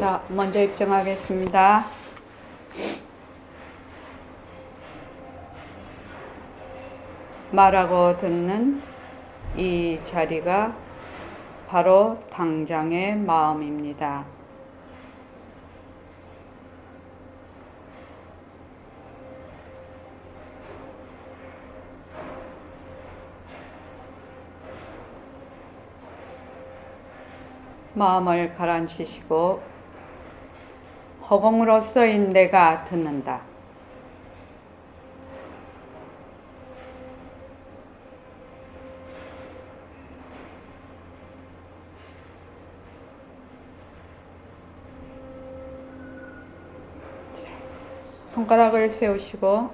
자, 먼저 입장하겠습니다. 말하고 듣는 이 자리가 바로 당장의 마음입니다. 마음을 가라앉히시고 허공으로서인 내가 듣는다. 손가락을 세우시고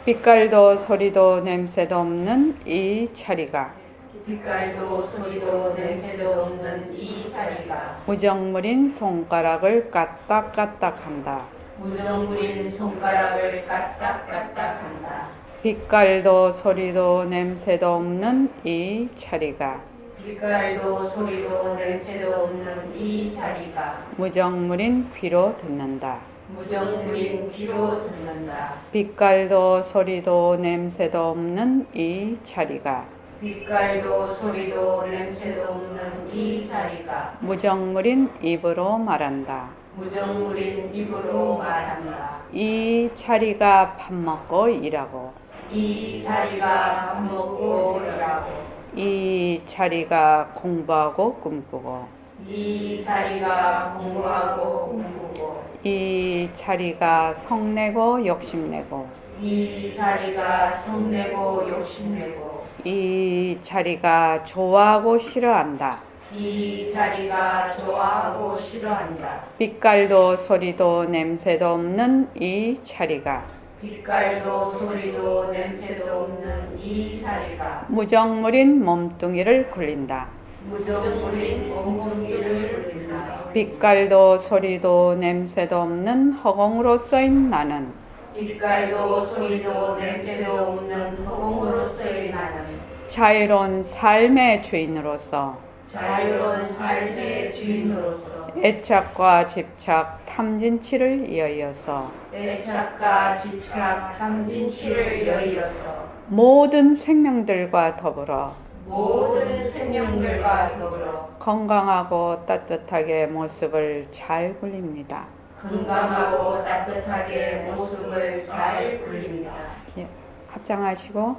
빛깔도 소리도 냄새도 없는 이 자리가 빛깔도 소리도 냄새도 없는 이 자리가 무정물인 손가락을 까딱까딱한다. 무정물인 손가락을 까딱까딱한다. 빛깔도 소리도 냄새도 없는 이 자리가 빛깔도 소리도 냄새도 없는 이 자리가 무정물인 귀로 듣는다. 무정물인 귀로 듣는다. 빛깔도 소리도 냄새도 없는 이 자리가 빛깔도 소리도 냄새도 없는 이 자리가 무정물인 입으로 말한다. 무정물인 입으로 말한다. 이 자리가 밥 먹고 일하고 이 자리가 밥 먹고 일하고 이 자리가 공부하고 꿈꾸고 이 자리가 공부하고 꿈꾸고 이 자리가 성내고 욕심내고 이 자리가 성내고 욕심내고 이 자리가 좋아하고 싫어한다. 이 자리가 좋아하고 싫어한다. 빛깔도 소리도 냄새도 없는 이 자리가 빛깔도 소리도 냄새도 없는 이 자리가 무정물인 몸뚱이를 굴린다. 무정물인 몸뚱이를 굴린다. 빛깔도 소리도 냄새도 없는 허공으로서인 나는 빛깔도 소리도 냄새도 없는 허공으로서의 나는 자유로운 삶의 주인으로서 자유로운 삶의 주인으로서 애착과 집착, 탐진치를 이어서 애착과 집착, 탐진치를 여의어서 모든 생명들과 더불어 모든 생명들과 더불어 건강하고 따뜻하게 모습을 잘 굴립니다. 건강하고 따뜻하게 모습을 잘 굴립니다. 예, 합장하시고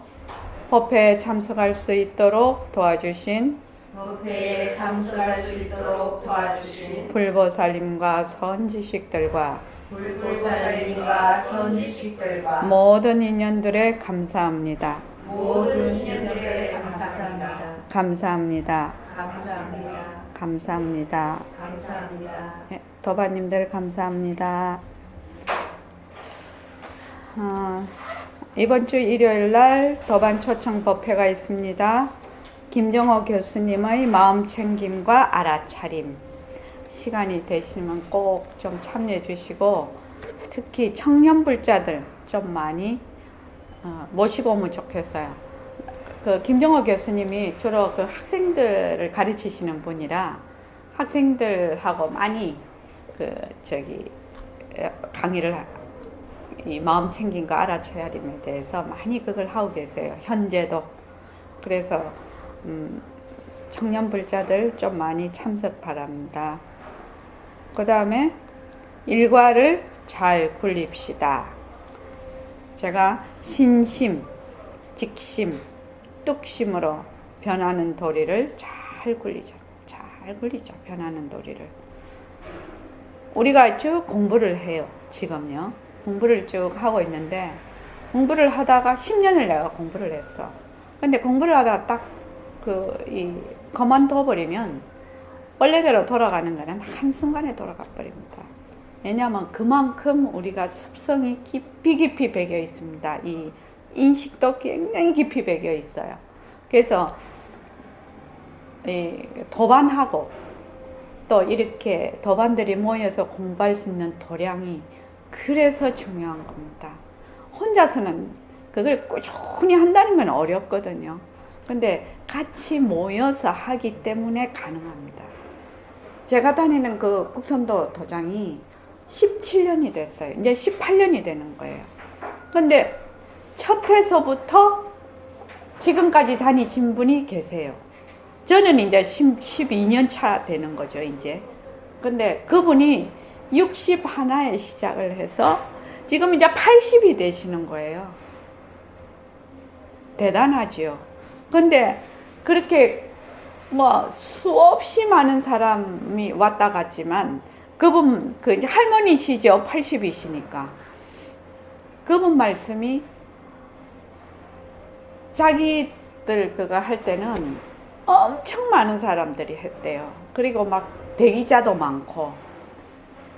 법회에 참석할 수 있도록 도와주신 법회에 참석할 수 있도록 도와주신 불보살님과 선지식들과 불보살님과 선지식들과 모든 인연들에 감사합니다. 모든 인연들에 감사합니다. 감사합니다. 감사합니다. 감사합니다. 감사합니다. 예, 도바님들 감사합니다. 이번 주 일요일 날 도반 초청 법회가 있습니다. 김정호 교수님의 마음 챙김과 알아차림. 시간이 되시면 꼭 좀 참여해 주시고 특히 청년불자들 좀 많이 모시고 오면 좋겠어요. 그 김정호 교수님이 주로 그 학생들을 가르치시는 분이라 학생들하고 많이 강의를 이 마음 챙김과 알아차림에 대해서 많이 그걸 하고 계세요. 현재도. 그래서 청년불자들 좀 많이 참석 바랍니다. 그 다음에 일과를 잘 굴립시다. 제가 신심, 직심, 뚝심으로 변하는 도리를 잘 굴리죠. 잘 굴리죠. 변하는 도리를. 우리가 쭉 공부를 해요. 지금요. 공부를 쭉 하고 있는데 공부를 하다가 10년을 내가 공부를 했어. 근데 공부를 하다가 딱 그만둬 버리면 원래대로 돌아가는 거는 한순간에 돌아가 버립니다. 왜냐하면 그만큼 우리가 습성이 깊이 배겨 있습니다. 이 인식도 굉장히 깊이 배겨 있어요. 그래서 도반하고 또 이렇게 도반들이 모여서 공부할 수 있는 도량이 그래서 중요한 겁니다. 혼자서는 그걸 꾸준히 한다는 건 어렵거든요. 근데 같이 모여서 하기 때문에 가능합니다. 제가 다니는 그 북선도 도장이 17년이 됐어요. 이제 18년이 되는 거예요. 근데 첫 해서부터 지금까지 다니신 분이 계세요. 저는 이제 12년 차 되는 거죠, 이제. 근데 그분이 61에 시작을 해서 지금 이제 80이 되시는 거예요. 대단하죠. 근데 그렇게 뭐 수없이 많은 사람이 왔다 갔지만 그분 그 이제 할머니시죠. 80이시니까. 그분 말씀이 자기들 그거 할 때는 엄청 많은 사람들이 했대요. 그리고 막 대기자도 많고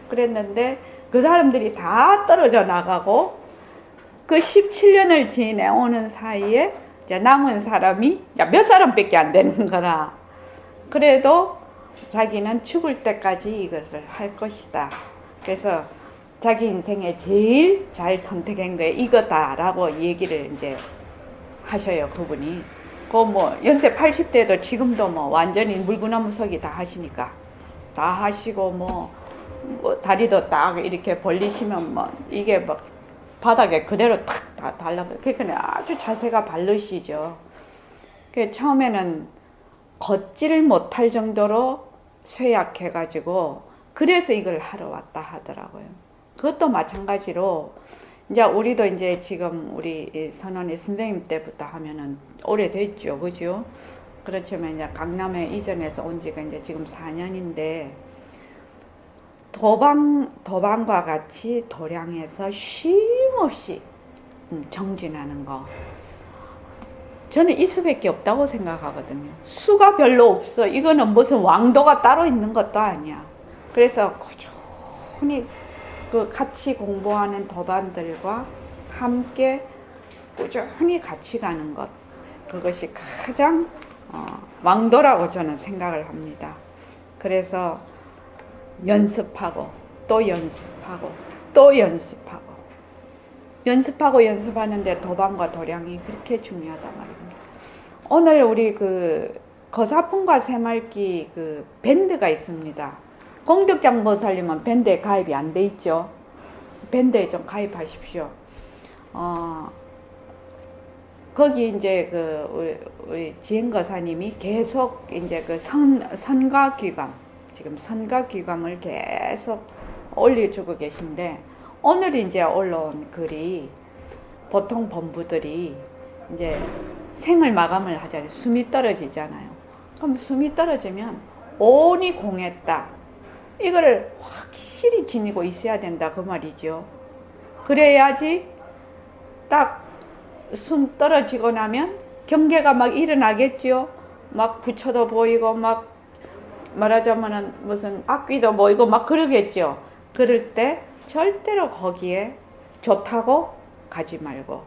그랬는데 그 사람들이 다 떨어져 나가고 그 17년을 지내오는 사이에 이제 남은 사람이 몇 사람밖에 안 되는 거라. 그래도 자기는 죽을 때까지 이것을 할 것이다. 그래서 자기 인생에 제일 잘 선택한 게 이거다라고 얘기를 이제 하셔요, 그분이. 그 뭐 연세 80대도 지금도 뭐 완전히 물구나무 서기 다 하시니까 다 하시고 뭐 다리도 딱 이렇게 벌리시면 뭐 이게 막 바닥에 그대로 탁 다 달라붙어요. 그러니까 아주 자세가 바르시죠. 그 처음에는 걷지를 못할 정도로 쇠약해가지고 그래서 이걸 하러 왔다 하더라고요. 그것도 마찬가지로 이제 우리도 이제 지금 우리 선원이 선생님 때부터 하면은 오래됐죠, 그죠? 그렇지만 이제 강남에 이전해서 온 지가 이제 지금 4년인데 도방과 같이 도량에서 쉼없이 정진하는 거. 저는 이 수밖에 없다고 생각하거든요. 수가 별로 없어. 이거는 무슨 왕도가 따로 있는 것도 아니야. 그래서 꾸준히 그 같이 공부하는 도반들과 함께 꾸준히 같이 가는 것. 그것이 가장 왕도라고 저는 생각을 합니다. 그래서 연습하고 또 연습하고 또 연습하고 연습하는데 도반과 도량이 그렇게 중요하단 말입니다. 오늘 우리 그 거사풍과 새말기 그 밴드가 있습니다. 공덕장 보살님은 밴드에 가입이 안 돼 있죠. 밴드에 좀 가입하십시오. 거기 이제 우리 지행거사님이 계속 이제 그 선가귀감, 지금 선가귀감을 계속 올려주고 계신데, 오늘 이제 올라온 글이 보통 본부들이 이제 생을 마감을 하잖아요. 숨이 떨어지잖아요. 그럼 숨이 떨어지면 온이 공했다. 이거를 확실히 지니고 있어야 된다. 그 말이죠. 그래야지 딱 숨 떨어지고 나면 경계가 막 일어나겠죠. 막 부처도 보이고 막 말하자면은 무슨 악귀도 보이고 막 그러겠죠. 그럴 때 절대로 거기에 좋다고 가지 말고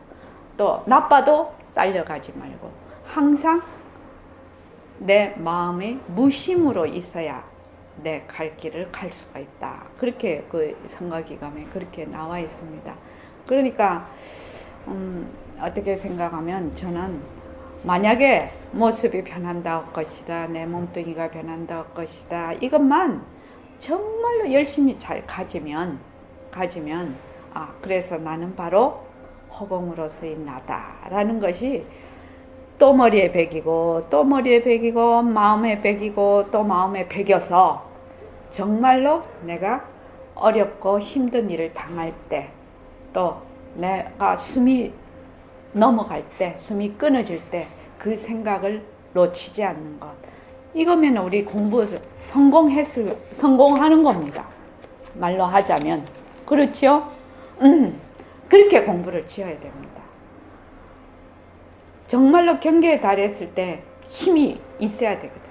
또 나빠도 딸려가지 말고 항상 내 마음이 무심으로 있어야 내 갈 길을 갈 수가 있다. 그렇게 그 선가기감에 그렇게 나와 있습니다. 그러니까 어떻게 생각하면 저는 만약에 모습이 변한다 할 것이다, 내 몸뚱이가 변한다 할 것이다, 이것만 정말로 열심히 잘 가지면 그래서 나는 바로 허공으로서의 나다라는 것이 또 머리에 베기고 또 머리에 베기고 마음에 베기고 또 마음에 베겨서 정말로 내가 어렵고 힘든 일을 당할 때 또 내가 숨이 넘어갈 때 숨이 끊어질 때 그 생각을 놓치지 않는 것, 이거면 우리 공부 성공하는 겁니다. 말로 하자면 그렇죠? 그렇게 공부를 지어야 됩니다. 정말로 경계에 달했을 때 힘이 있어야 되거든.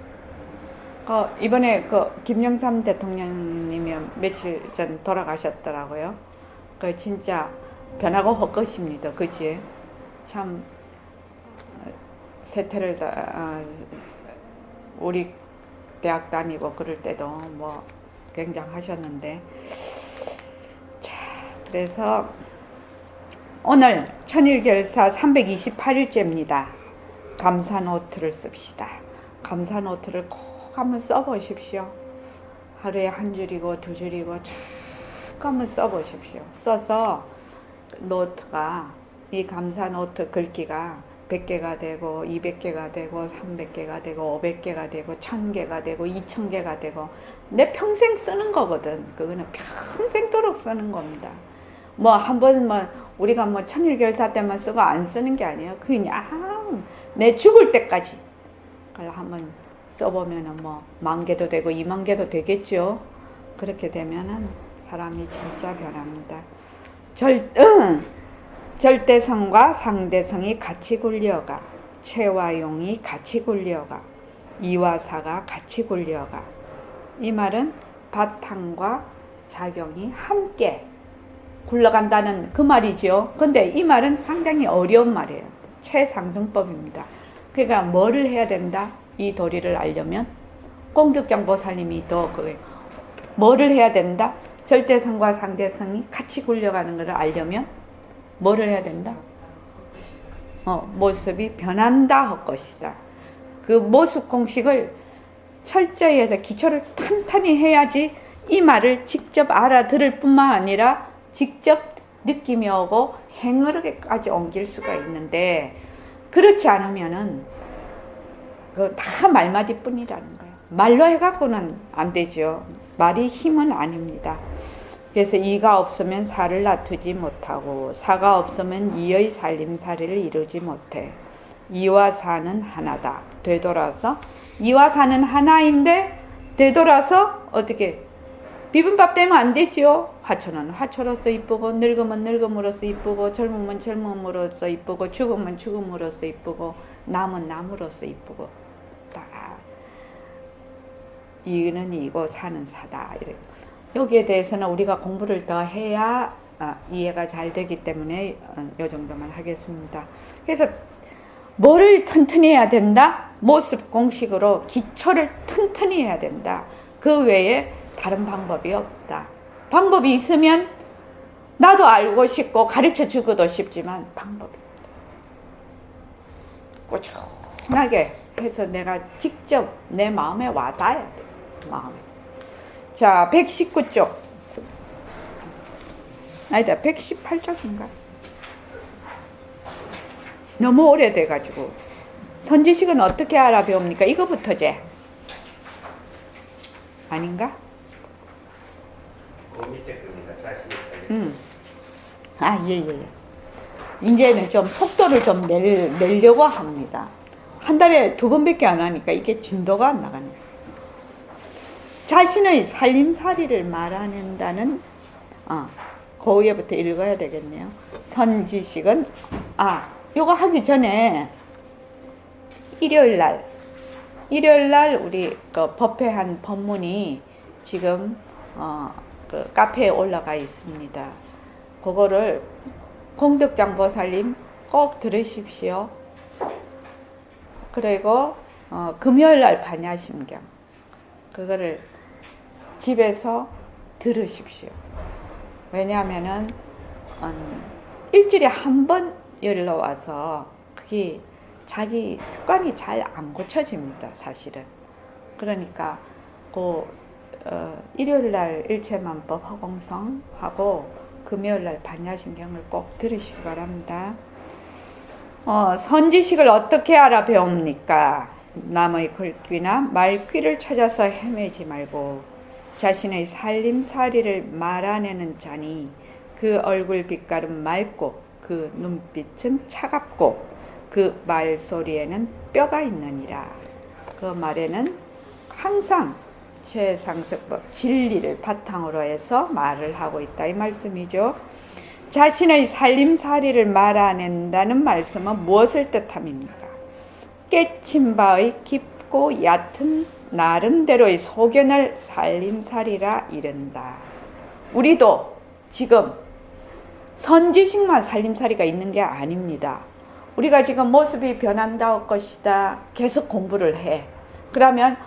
이번에 김영삼 대통령님이 며칠 전 돌아가셨더라고요. 진짜 변하고 헛것입니다. 그지? 참 세태를 우리 대학 다니고 그럴 때도 뭐 굉장하셨는데, 자, 그래서 오늘 천일결사 328일째입니다. 감사노트를 씁시다. 감사노트를 꼭 한번 써보십시오. 하루에 한 줄이고 두 줄이고 잠깐만 써보십시오. 써서 노트가 이 감사 노트 글귀가 100개가 되고 200개가 되고 300개가 되고 500개가 되고 1000개가 되고 2000개가 되고 내 평생 쓰는 거거든. 그거는 평생도록 쓰는 겁니다. 뭐 한 번 뭐 우리가 뭐 천일결사 때만 쓰고 안 쓰는 게 아니에요. 그냥 내 죽을 때까지 그걸 한번 써보면은 뭐 10,000개도 되고 20,000개도 되겠죠. 그렇게 되면은 사람이 진짜 변합니다. 절대성과 상대성이 같이 굴려가, 체와 용이 같이 굴려가, 이와 사가 같이 굴려가. 이 말은 바탕과 작용이 함께 굴러간다는 그 말이죠. 근데 이 말은 상당히 어려운 말이에요. 최상승법입니다. 그러니까 뭐를 해야 된다? 이 도리를 알려면 공덕장보살님이 더 뭐를 해야 된다? 절대성과 상대성이 같이 굴려가는 것을 알려면 뭐를 해야 된다? 모습이 변한다 할 것이다. 그 모습 공식을 철저히 해서 기초를 탄탄히 해야지 이 말을 직접 알아들을 뿐만 아니라 직접 느낌이 오고 행으로까지 옮길 수가 있는데, 그렇지 않으면은 그 다 말마디 뿐이라는 거예요. 말로 해갖고는 안 되죠. 말이 힘은 아닙니다. 그래서 이가 없으면 사를 놔두지 못하고 사가 없으면 이의 살림살이를 이루지 못해. 이와 사는 하나다. 되돌아서 이와 사는 하나인데 되돌아서 어떻게 비빔밥 되면 안 되지요. 화초는 화초로서 이쁘고 늙으면 늙음으로써 이쁘고 젊으면 젊음으로써 이쁘고 죽으면 죽음으로써 이쁘고 남은 나무로써 이쁘고 다 이는 이고 사는 사다. 이래. 여기에 대해서는 우리가 공부를 더 해야 이해가 잘 되기 때문에 이 정도만 하겠습니다. 그래서 뭐를 튼튼히 해야 된다? 모습 공식으로 기초를 튼튼히 해야 된다. 그 외에 다른 방법이 없다. 방법이 있으면 나도 알고 싶고 가르쳐 주고도 싶지만 방법이 없다. 꾸준하게 해서 내가 직접 내 마음에 와닿아야 돼. 마음에. 자, 119쪽. 아니다, 118쪽인가? 너무 오래돼가지고. 선지식은 어떻게 알아배웁니까? 이거부터제. 아닌가? 그 밑에 겁니다. 자신이 있어요. 아, 예. 이제는 좀 속도를 좀 내려고 합니다. 한 달에 2번밖에 안 하니까 이게 진도가 안 나가네. 자신의 살림살이를 말아낸다는 그 위에부터 읽어야 되겠네요. 선지식은 요거 하기 전에 일요일날 우리 그 법회한 법문이 지금 그 카페에 올라가 있습니다. 그거를 공덕장보살님 꼭 들으십시오. 그리고 금요일날 반야심경 그거를 집에서 들으십시오. 왜냐하면은 일주일에 한 번 열러 와서 그게 자기 습관이 잘 안 고쳐집니다. 사실은. 그러니까 일요일날 일체만법 허공성하고 금요일날 반야심경을 꼭 들으시기 바랍니다. 선지식을 어떻게 알아배웁니까? 남의 글귀나 말귀를 찾아서 헤매지 말고 자신의 살림살이를 말아내는 자니 그 얼굴 빛깔은 맑고 그 눈빛은 차갑고 그 말소리에는 뼈가 있느니라. 그 말에는 항상 최상승법 진리를 바탕으로 해서 말을 하고 있다 이 말씀이죠. 자신의 살림살이를 말아낸다는 말씀은 무엇을 뜻함입니까? 깨친 바의 깊고 얕은 나름대로의 소견을 살림살이라 이른다. 우리도 지금 선지식만 살림살이가 있는 게 아닙니다. 우리가 지금 모습이 변한다 할 것이다. 계속 공부를 해. 그러면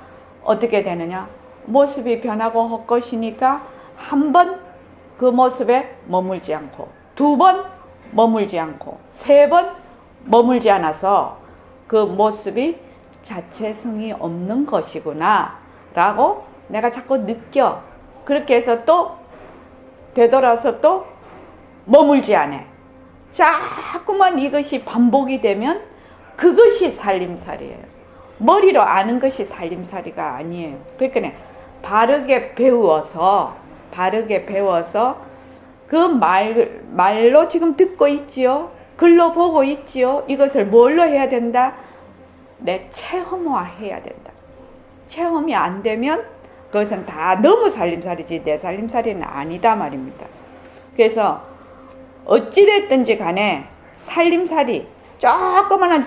어떻게 되느냐? 모습이 변하고 할 것이니까 한 번 그 모습에 머물지 않고 2번 머물지 않고 3번 머물지 않아서 그 모습이 자체성이 없는 것이구나 라고 내가 자꾸 느껴. 그렇게 해서 또 되돌아서 또 머물지 않아. 자꾸만 이것이 반복이 되면 그것이 살림살이에요. 머리로 아는 것이 살림살이가 아니에요. 그러니까 바르게 배워서 그 말로 지금 듣고 있지요. 글로 보고 있지요. 이것을 뭘로 해야 된다? 내 체험화해야 된다. 체험이 안 되면 그것은 다 너무 살림살이지 내 살림살이는 아니다 말입니다. 그래서 어찌됐든지 간에 살림살이 조그마한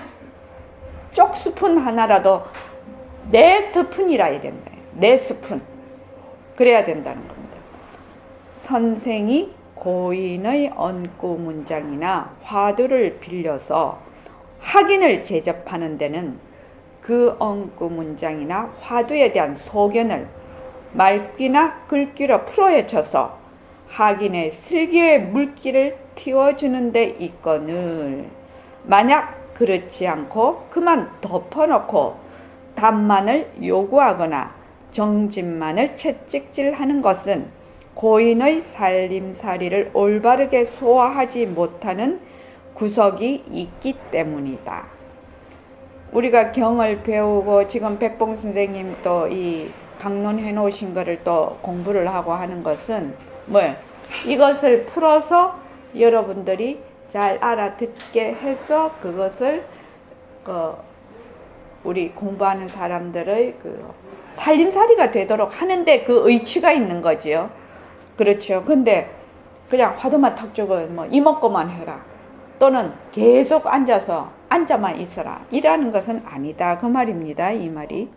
쪽스푼 하나라도 내 스푼이라 해야 된다. 내 스푼. 그래야 된다는 겁니다. 선생이 고인의 언구 문장이나 화두를 빌려서 학인을 제접하는 데는 그 언구 문장이나 화두에 대한 소견을 말귀나 글귀로 풀어헤쳐서 학인의 슬기의 물기를 틔워주는 데 있거늘 만약 그렇지 않고 그만 덮어놓고 답만을 요구하거나 정진만을 채찍질하는 것은 고인의 살림살이를 올바르게 소화하지 못하는 구석이 있기 때문이다. 우리가 경을 배우고 지금 백봉 선생님 또 이 강론해 놓으신 거를 또 공부를 하고 하는 것은 뭐예요? 이것을 풀어서 여러분들이 잘 알아듣게 해서 그것을 우리 공부하는 사람들의 그 살림살이가 되도록 하는데 그 의취가 있는 거지요. 그렇죠. 근데 그냥 화두만 탁 주고 뭐 이먹고만 해라. 또는 계속 앉아만 있어라. 이라는 것은 아니다. 그 말입니다. 이 말이.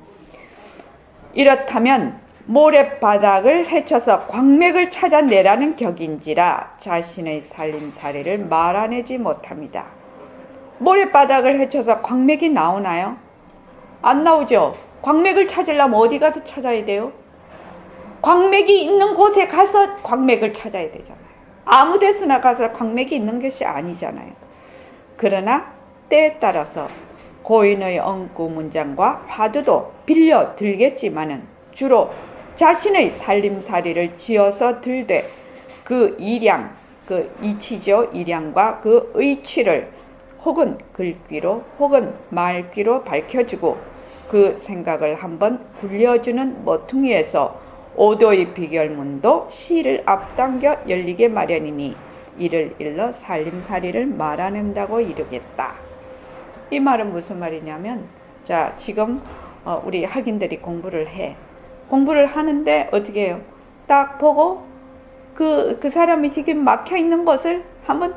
이렇다면 모래바닥을 헤쳐서 광맥을 찾아내라는 격인지라 자신의 살림살이를 말아내지 못합니다. 모래바닥을 헤쳐서 광맥이 나오나요? 안 나오죠. 광맥을 찾으려면 어디 가서 찾아야 돼요? 광맥이 있는 곳에 가서 광맥을 찾아야 되잖아요. 아무 데서나 가서 광맥이 있는 것이 아니잖아요. 그러나 때에 따라서 고인의 언구 문장과 화두도 빌려 들겠지만은 주로 자신의 살림살이를 지어서 들되 그 일양, 그 이치죠. 일양과 그 의취를 혹은 글귀로 혹은 말귀로 밝혀주고 그 생각을 한번 굴려주는 모퉁이에서 오도의 비결문도 시를 앞당겨 열리게 마련이니 이를 일러 살림살이를 말아낸다고 이르겠다. 이 말은 무슨 말이냐면 자 지금 우리 학인들이 공부를 하는데 어떻게 해요? 딱 보고 그 사람이 지금 막혀 있는 것을 한번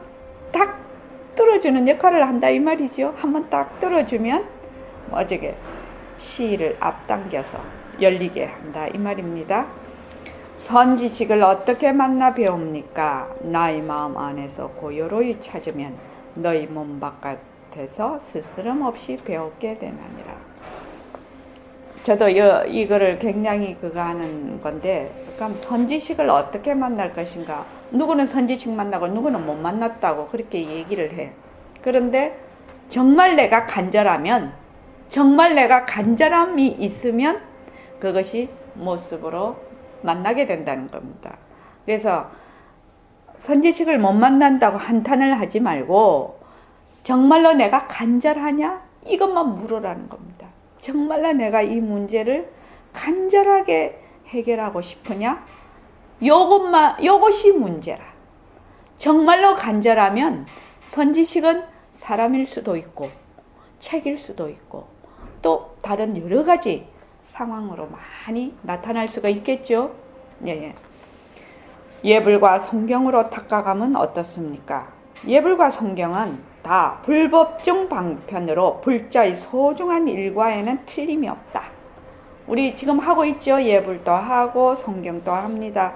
딱 뚫어주는 역할을 한다 이 말이죠. 한번 딱 뚫어주면 어떻게 시를 앞당겨서 열리게 한다 이 말입니다. 선지식을 어떻게 만나 배웁니까? 나의 마음 안에서 고요로이 찾으면 너희 몸 바깥에서 스스럼 없이 배우게 되나니라. 저도 이거를 굉장히 하는 건데, 그럼 선지식을 어떻게 만날 것인가? 누구는 선지식 만나고 누구는 못 만났다고 그렇게 얘기를 해. 그런데 정말 내가 간절하면, 정말 내가 간절함이 있으면 그것이 모습으로 만나게 된다는 겁니다. 그래서 선지식을 못 만난다고 한탄을 하지 말고 정말로 내가 간절하냐? 이것만 물으라는 겁니다. 정말로 내가 이 문제를 간절하게 해결하고 싶으냐? 요것이 문제라. 정말로 간절하면 선지식은 사람일 수도 있고 책일 수도 있고 또 다른 여러 가지 상황으로 많이 나타날 수가 있겠죠. 예. 예불과 성경으로 닦아가면 어떻습니까? 예불과 성경은 다 불법중 방편으로 불자의 소중한 일과에는 틀림이 없다. 우리 지금 하고 있죠. 예불도 하고 성경도 합니다.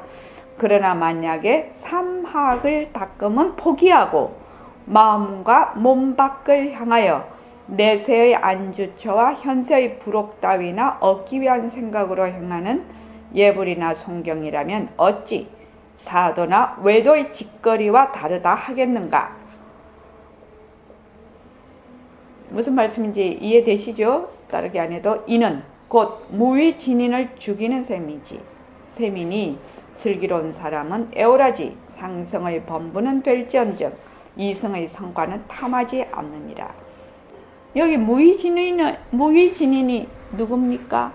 그러나 만약에 삼학을 닦으면 포기하고 마음과 몸 밖을 향하여 내세의 안주처와 현세의 부록 따위나 얻기 위한 생각으로 행하는 예불이나 성경이라면 어찌 사도나 외도의 짓거리와 다르다 하겠는가? 무슨 말씀인지 이해되시죠? 다르게 안 해도 이는 곧 무위진인을 죽이는 셈이니 슬기로운 사람은 애월하지 상승의 범부는 될지언정 이승의 성과는 탐하지 않느니라. 여기 무위진인이 누굽니까?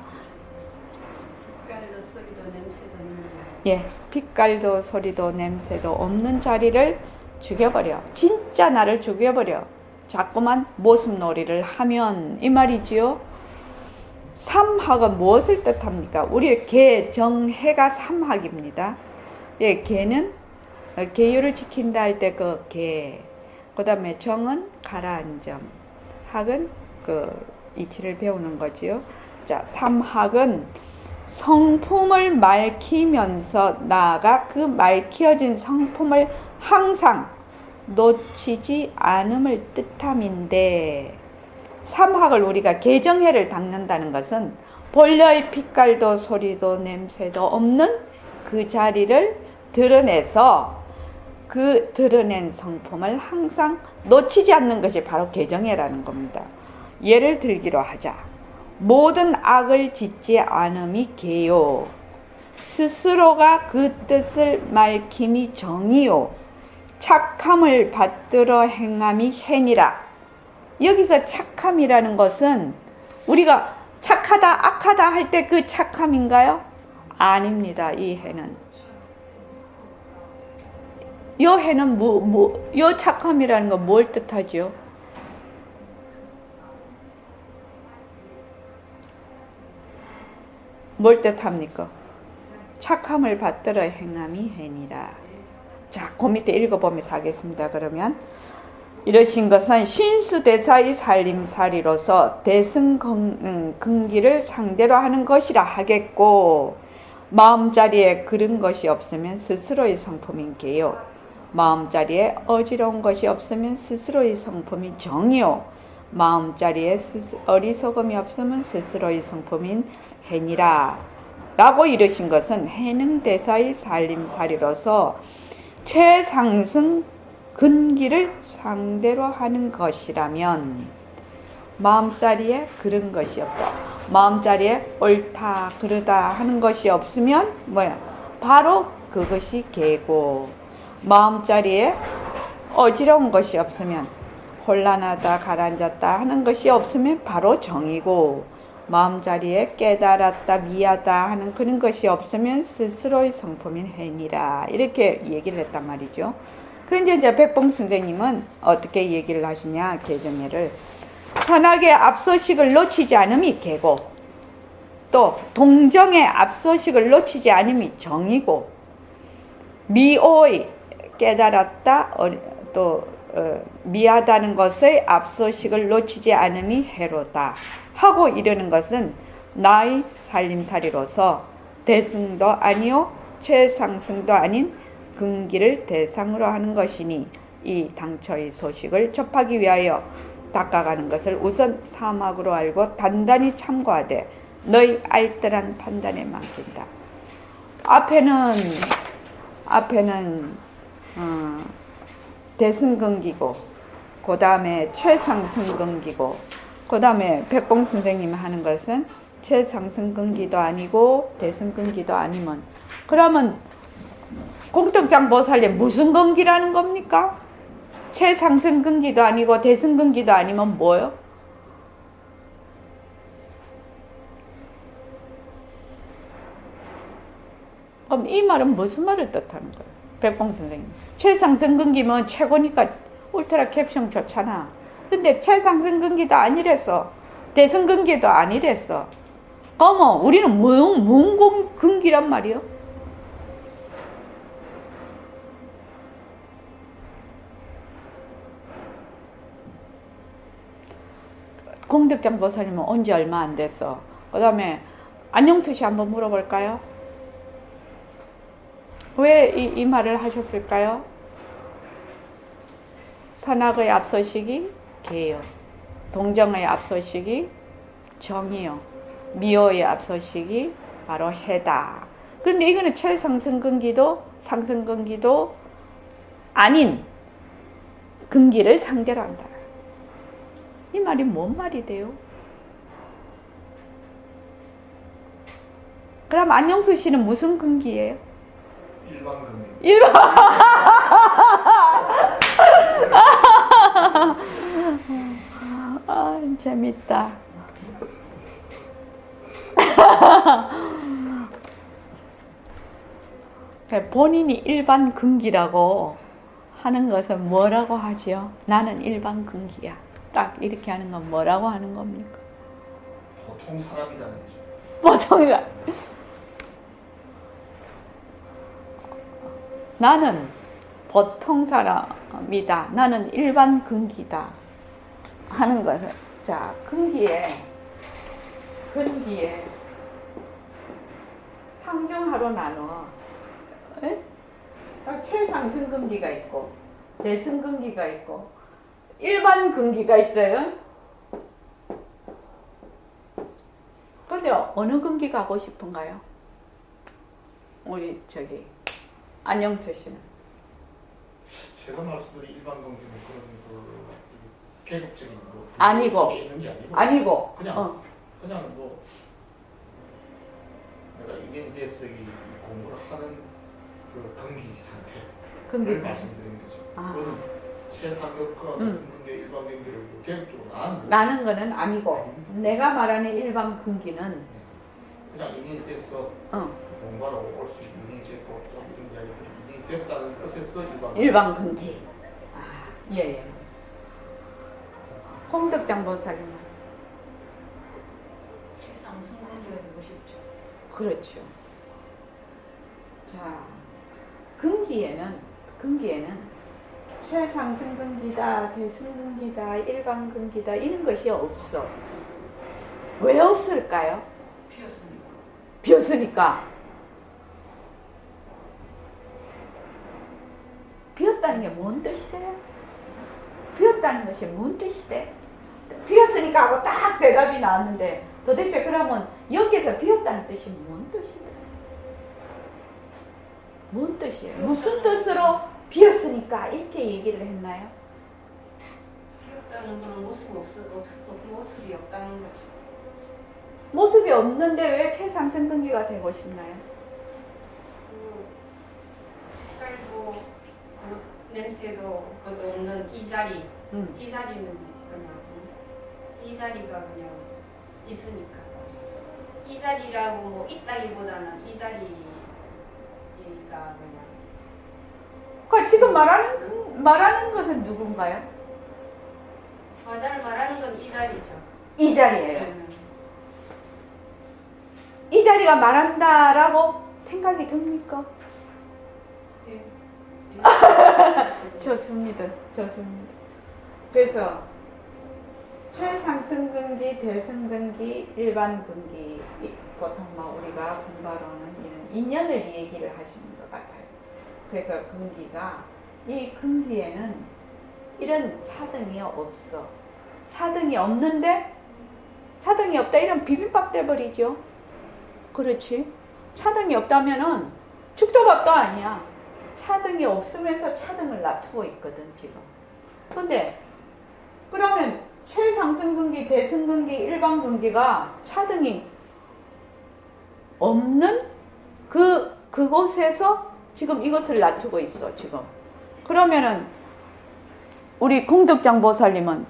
빛깔도 소리도 냄새도 없는 예, 빛깔도 소리도 냄새도 없는 자리를 죽여버려. 진짜 나를 죽여버려. 자꾸만 모습놀이를 하면 이 말이지요. 삼학은 무엇을 뜻합니까? 우리의 개정해가 삼학입니다. 예, 개는 계율을 지킨다 할 때 그 개, 그 다음에 정은 가라앉음, 학은 그 이치를 배우는 거지요. 자, 삼학은 성품을 맑히면서 나아가 그 맑혀진 성품을 항상 놓치지 않음을 뜻함인데, 삼학을 우리가 개정해를 닦는다는 것은 본래의 빛깔도 소리도 냄새도 없는 그 자리를 드러내서 그 드러낸 성품을 항상 놓치지 않는 것이 바로 개정해라는 겁니다. 예를 들기로 하자. 모든 악을 짓지 않음이 개요. 스스로가 그 뜻을 밝힘이 정이요. 착함을 받들어 행함이 해니라. 여기서 착함이라는 것은 우리가 착하다 악하다 할 때 그 착함인가요? 아닙니다. 이 해는 요 해는 요 착함이라는 건 뭘 뜻하죠? 뭘 뜻합니까? 착함을 받들어 행함이 해니라. 자, 그 밑에 읽어보면 하겠습니다. 그러면 이러신 것은 신수대사의 살림살이로서 대승근기를 상대로 하는 것이라 하겠고, 마음자리에 그런 것이 없으면 스스로의 성품인 개요. 마음자리에 어지러운 것이 없으면 스스로의 성품인 정이요. 마음자리에 어리석음이 없으면 스스로의 성품인 해니라. 라고 이르신 것은 해능대사의 살림살이로서 최상승 근기를 상대로 하는 것이라면, 마음자리에 그런 것이 없다. 마음자리에 옳다 그르다 하는 것이 없으면 뭐야? 바로 그것이 개고, 마음자리에 어지러운 것이 없으면, 혼란하다 가라앉았다 하는 것이 없으면 바로 정이고, 마음자리에 깨달았다 미하다 하는 그런 것이 없으면 스스로의 성품인 해니라. 이렇게 얘기를 했단 말이죠. 그런데 이제 백봉 선생님은 어떻게 얘기를 하시냐, 개정예를. 선악의 앞소식을 놓치지 않음이 개고, 또 동정의 앞소식을 놓치지 않음이 정이고, 미오의 깨달았다 미하다는 것의 앞소식을 놓치지 않음이 해로다 하고 이르는 것은 나의 살림살이로서 대승도 아니요 최상승도 아닌 근기를 대상으로 하는 것이니, 이 당초의 소식을 접하기 위하여 닦아가는 것을 우선 사막으로 알고 단단히 참고하되 너희 알뜰한 판단에 맡긴다. 앞에는 대승근기고, 그 다음에 최상승근기고, 그 다음에 백봉 선생님 하는 것은 최상승근기도 아니고 대승근기도 아니면, 그러면 공덕장보살이 무슨 근기라는 겁니까? 최상승근기도 아니고 대승근기도 아니면 뭐요? 그럼 이 말은 무슨 말을 뜻하는 거예요? 백봉 선생님, 최상승근기면 최고니까 울트라 캡션 좋잖아. 근데 최상승근기도 아니랬어. 대승근기도 아니랬어. 그러면 우리는 무슨 근기란 말이요? 공덕장보살님은 언제 얼마 안 됐어. 그 다음에 안녕수 씨 한번 물어볼까요? 왜 이 말을 하셨을까요? 선악의 앞서시기 개요. 동정의 앞서시기 정이요. 미호의 앞서시기 바로 해다. 그런데 이거는 최상승근기도 상승근기도 아닌 근기를 상대로 한다. 이 말이 뭔 말이 돼요? 그럼 안영수 씨는 무슨 근기예요? 일반 금리. 일반. 아, 재밌다. 본인이 일반 근기라고 하는 것은 뭐라고 하지요? 나는 일반 근기야. 딱 이렇게 하는 건 뭐라고 하는 겁니까? 보통 사람이라는 거죠. 보통 나는 보통 사람이다. 나는 일반 근기다. 하는 것은 자 근기에 상중하로 나눠. 에? 최상승 근기가 있고 내승 근기가 있고 일반 근기가 있어요. 근데 어느 근기 가고 싶은가요? 우리 저기 안영수 씨는 제가 말씀드린 일반 금리는 그런 그 계급적인 뭐 아니고. 속에 있는 게 아니고 그냥 그냥 뭐 내가 인연이 돼서 이 공부를 하는 그 근기 상태를 근기 상태. 말씀드린 거죠. 아. 그거는 최상급과 대승급의 일반 경기를 계급적으로 나는 거는 아니고 내가 말하는 일반 근기는 그냥 인연이 돼서 공부하러 올 수 있는 인연이 됐고 또 이야기들이 인연이 됐다는 뜻에서 일반 근기. 아, 예. 홍덕장 보살님. 최상승 근기가 되고 싶죠. 그렇죠. 자, 근기에는 최상승 근기다, 대승 근기다, 일반 근기다 이런 것이 없어. 왜 없을까요? 피었으니까. 비었으니까. 비었다는 게 뭔 뜻이래요? 비었다는 것이 뭔 뜻이래? 비었으니까 하고 딱 대답이 나왔는데 도대체 그러면 여기서 비었다는 뜻이 뭔 뜻이래? 뭔 뜻이에요? 무슨 뜻으로 비었으니까 이렇게 얘기를 했나요? 피었다는 건 모습이 없다는 거죠. 모습이 없는데 왜 최상승 근기가 되고 싶나요? 그 색깔도 그 냄새도 그것도 없는 이 자리. 이 자리는 그냥 이 자리가 그냥 있으니까 이 자리라고 뭐 있다기보다는 이 자리가 그냥 그 지금 말하는 것은 누군가요? 과자를 말하는 건 이 자리죠. 이 자리예요. 이 자리가 말한다라고 생각이 듭니까? 네. 좋습니다. 그래서 최상승 근기, 대승 근기, 일반 근기 보통 우리가 공부하러는 이런 인연을 얘기를 하시는 것 같아요. 그래서 이 근기에는 이런 차등이 없어. 차등이 없는데 차등이 없다 이런 비빔밥 돼버리죠. 그렇지? 차등이 없다면은 죽도밥도 아니야. 차등이 없으면서 차등을 놔두고 있거든 지금. 근데 그러면 최상승근기, 대승근기, 일반근기가 차등이 없는 그곳에서 지금 이것을 놔두고 있어 지금. 그러면은 우리 공덕장 보살님은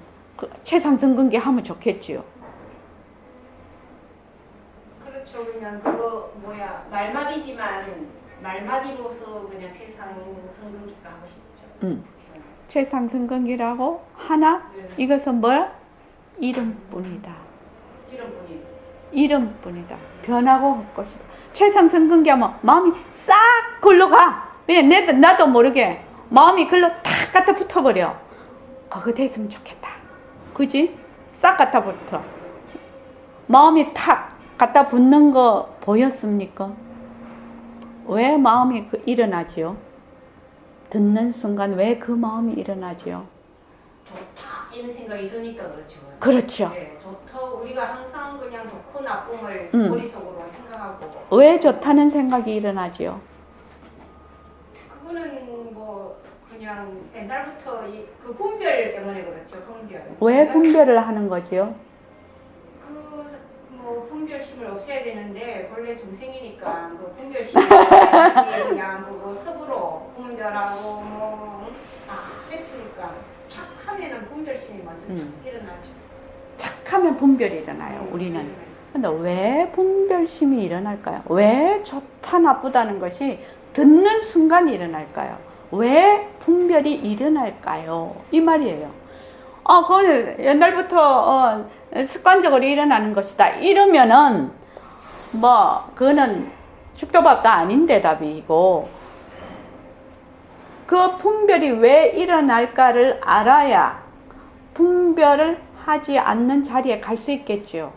최상승근기 하면 좋겠지요. 그렇죠. 그냥 그거 말마디로서 그냥 최상승근기가 하고 싶죠. 최상승근기라고 하나 네. 이것은 뭐야? 이름뿐이다. 이름뿐이다. 변하고 할 것이다. 최상승근기 하면 마음이 싹 글로 가. 그냥 나도 모르게 마음이 글로 탁 갖다 붙어버려. 그거 됐으면 좋겠다. 그지? 싹 갖다 붙어. 마음이 탁 갖다 붙는 거 보였습니까? 왜 마음이 일어나지요? 듣는 순간 왜 그 마음이 일어나지요? 좋다 이런 생각이 드니까 그렇죠. 그렇죠. 네, 좋다. 우리가 항상 그냥 좋고 나쁨을 머릿속으로 생각하고. 왜 좋다는 생각이 일어나지요? 그거는 뭐 그냥 옛날부터 그 분별 때문에 그렇죠. 분별. 왜 분별을 하는 거지요? 그 뭐 그 분별심을 없애야 되는데 원래 중생이니까 그 분별심을 그냥 그 섭으로 분별하고 뭐다 했으니까 착 하면은 분별심이 먼저 일어나죠. 착하면 분별이 일어나요. 우리는. 근데 왜 분별심이 일어날까요? 왜 좋다 나쁘다는 것이 듣는 순간 일어날까요? 왜 분별이 일어날까요? 이 말이에요. 그거는 옛날부터 습관적으로 일어나는 것이다. 이러면은 그거는 죽도밥도 아닌 대답이고, 그 분별이 왜 일어날까를 알아야 분별을 하지 않는 자리에 갈 수 있겠죠.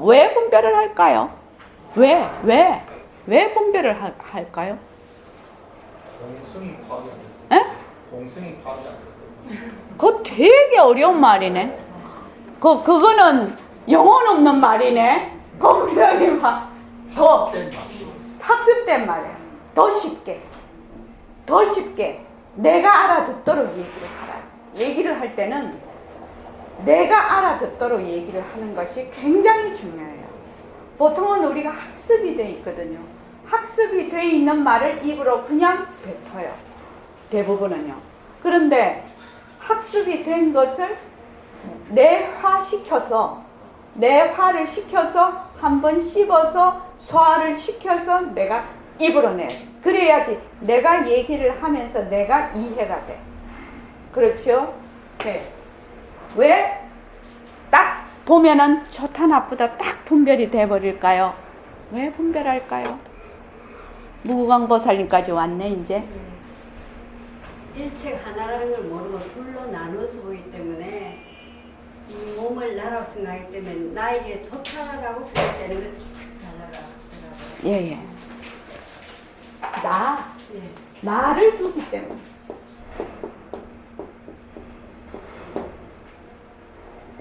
왜 분별을 할까요? 왜 분별을 할까요? 공성이 파악이 안 됐어요. 에? 공성이 파악이 안 됐어요. 그거 되게 어려운 말이네. 그거는 영혼 없는 말이네. 굉장히 더 된 말. 학습된 말이에요. 더 쉽게 내가 알아듣도록 얘기를 하라. 얘기를 할 때는 내가 알아듣도록 얘기를 하는 것이 굉장히 중요해요. 보통은 우리가 학습이 돼 있거든요. 학습이 돼 있는 말을 입으로 그냥 뱉어요. 대부분은요. 그런데 학습이 된 것을 내화를 시켜서 한번 씹어서 소화를 시켜서 내가 입으로 내. 그래야지 내가 얘기를 하면서 내가 이해가 돼. 그렇죠? 네. 왜 딱 보면은 좋다 나쁘다 딱 분별이 돼버릴까요? 왜 분별할까요? 무구강보살님까지 왔네 이제. 일체 하나라는 걸 모르고 둘로 나눠서 보기 때문에 이 몸을 나라고 생각하기 때문에 나에게 좋다라고 생각되는 것이 착 달라가더라고요. 예예. 예. 나를 두기 때문에.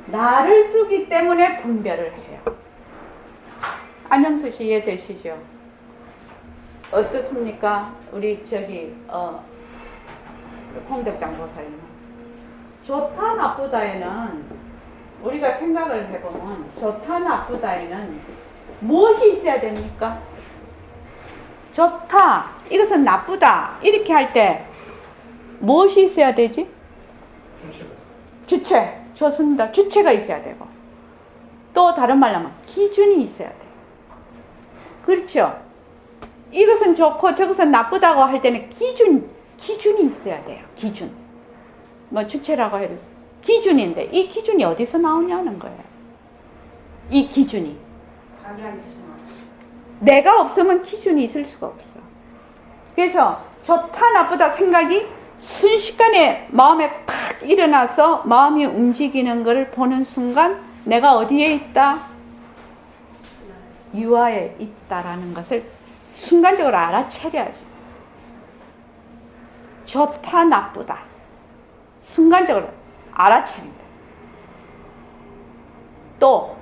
나를 두기 때문에 분별을 해요. 안영수 씨 이해되시죠? 어떻습니까? 우리 홍덕장 보살님. 좋다 나쁘다에는 우리가 생각을 해보면 좋다 나쁘다에는 무엇이 있어야 됩니까? 좋다, 이것은 나쁘다 이렇게 할 때 무엇이 있어야 되지? 주체. 좋습니다. 주체가 있어야 되고, 또 다른 말로 하면 기준이 있어야 돼요. 그렇죠? 이것은 좋고 저것은 나쁘다고 할 때는 기준이 있어야 돼요. 기준. 주체라고 해도 기준인데 이 기준이 어디서 나오냐는 거예요. 이 기준이. 자기한테 심어. 내가 없으면 기준이 있을 수가 없어. 그래서 좋다 나쁘다 생각이 순식간에 마음에 탁 일어나서 마음이 움직이는 것을 보는 순간 내가 어디에 있다? 유아에 있다라는 것을 순간적으로 알아차려야지. 좋다 나쁘다 순간적으로 알아차린다. 또